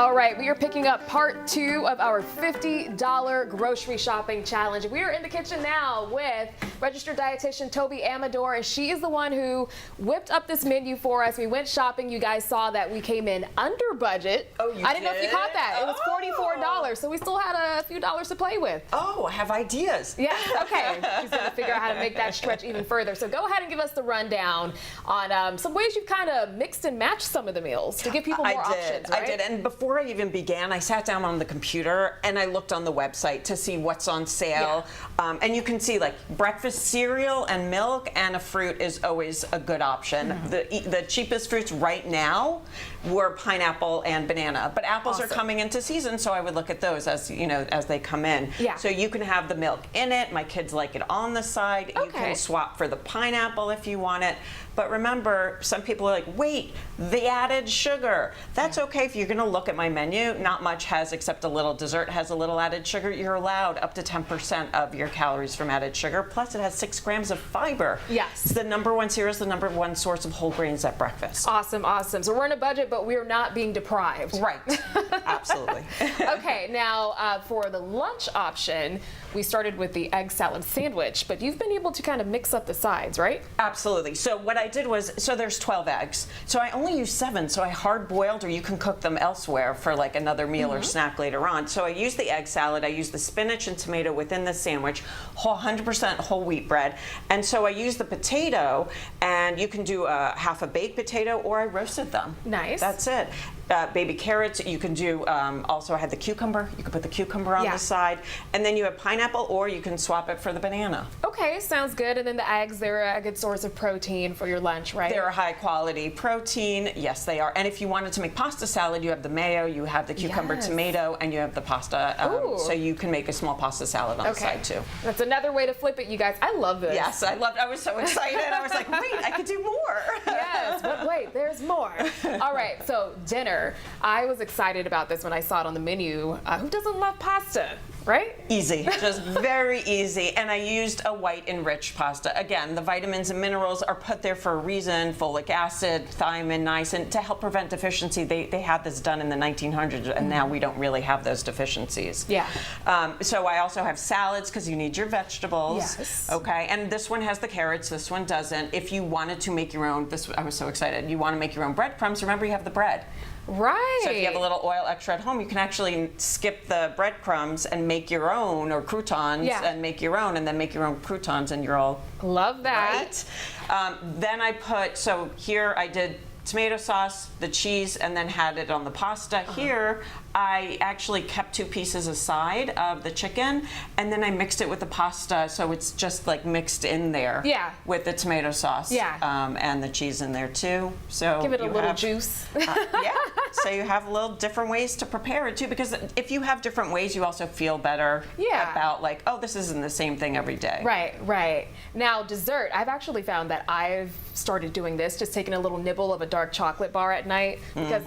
All right, we are picking up part 2 of our $50 grocery shopping challenge. We are in the kitchen now with registered dietitian Toby Amidor, and she is the one who whipped up this menu for us. We went shopping. You guys saw that we came in under budget. Oh, you I didn't know if you caught that. It was $44, so we still had a few dollars to play with. Oh, I have ideas. Yeah, okay. She's going to figure out how to make that stretch even further. So go ahead and give us the rundown on some ways you've kind of mixed and matched some of the meals to give people more options, right? I did, and before I even began, I sat down on the computer and I looked on the website to see what's on sale. Yeah. And you can see like breakfast cereal and milk and a fruit is always a good option. Mm-hmm. The cheapest fruits right now were pineapple and banana, but apples are coming into season, so I would look at those as as they come in. Yeah. So you can have the milk in it. My kids like it on the side. Okay. You can swap for the pineapple if you want it. But remember, some people are like, wait, the added sugar. That's okay if you're going to look at my menu. Not much has, except a little dessert has a little added sugar. You're allowed up to 10% of your calories from added sugar. Plus, it has 6 grams of fiber. Yes. It's the #1 cereal, is the #1 source of whole grains at breakfast. Awesome, awesome. So we're in a budget, but we're not being deprived. Right. Absolutely. Okay, now for the lunch option, we started with the egg salad sandwich, but you've been able to kind of mix up the sides, right? Absolutely. So what I did was, so there's 12 eggs. So I only use 7, so I hard boiled, or you can cook them elsewhere for like another meal or snack later on. So I use the egg salad, I use the spinach and tomato within the sandwich, 100% whole wheat bread. And so I use the potato, and you can do half a baked potato, or I roasted them. Nice. That's it. Baby carrots, you can do, also I had the cucumber, you can put the cucumber on the side, and then you have pineapple, or you can swap it for the banana. Okay, sounds good. And then the eggs, they're a good source of protein for your lunch, right? They're a high quality protein, yes they are. And if you wanted to make pasta salad, you have the mayo, you have the cucumber tomato, and you have the pasta, so you can make a small pasta salad on the side too. That's another way to flip it, you guys. I love this. Yes, I was so excited. I was like, wait, I could do more. Yes, but wait, there's more. All right, so dinner. I was excited about this when I saw it on the menu. Who doesn't love pasta, right? Easy, just very easy. And I used a white enriched pasta. Again, the vitamins and minerals are put there for a reason. Folic acid, thiamine, niacin, to help prevent deficiency. They had this done in the 1900s, and now we don't really have those deficiencies. Yeah. So I also have salads, because you need your vegetables. Yes. Okay, and this one has the carrots, this one doesn't. If you wanted to make your own, I was so excited, you want to make your own breadcrumbs, remember you have the bread. Right. So if you have a little oil extra at home, you can actually skip the breadcrumbs and make your own, or croutons, and make your own, and then make your own croutons, and you're all love that. Right. Then I put, so here I did tomato sauce, the cheese, and then had it on the pasta. Here, I actually kept 2 pieces aside of the chicken, and then I mixed it with the pasta, so it's just like mixed in there with the tomato sauce and the cheese in there too. So give it a little juice. So you have a little different ways to prepare it too, because if you have different ways, you also feel better about like, oh, this isn't the same thing every day. Right, right. Now dessert, I've actually found that I've started doing this, just taking a little nibble of a dark chocolate bar at night, because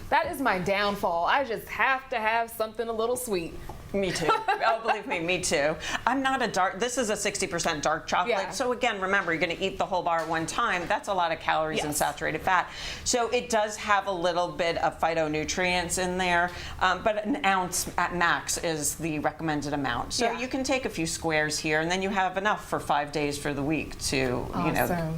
that is my downfall. I just have to have something a little sweet. Me too. Oh, believe me, me too. I'm not a dark, this is a 60% dark chocolate. So again, remember, you're going to eat the whole bar at one time. That's a lot of calories and saturated fat. So it does have a little bit of phytonutrients in there, but an ounce at max is the recommended amount. So you can take a few squares here, and then you have enough for 5 days for the week to,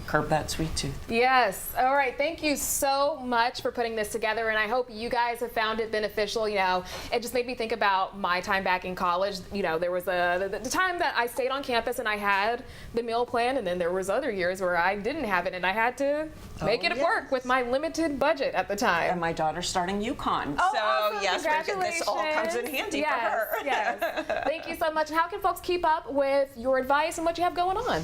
curb that sweet tooth. Yes. All right. Thank you so much for putting this together, and I hope you guys have found it beneficial. It just made me think about my time back in college. There was the time that I stayed on campus and I had the meal plan, and then there was other years where I didn't have it and I had to make it work with my limited budget at the time. And my daughter's starting UConn. Oh, so awesome. Yes, this all comes in handy for her. Yes. Thank you so much. And how can folks keep up with your advice and what you have going on?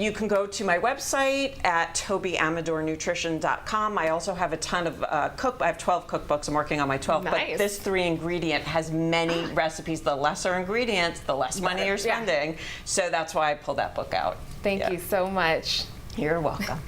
You can go to my website at tobyamidornutrition.com. I also have a ton of I have 12 cookbooks. I'm working on my 12th, but this 3 ingredient has many recipes. The lesser ingredients, the less money you're spending. So that's why I pulled that book out. Thank you so much. You're welcome.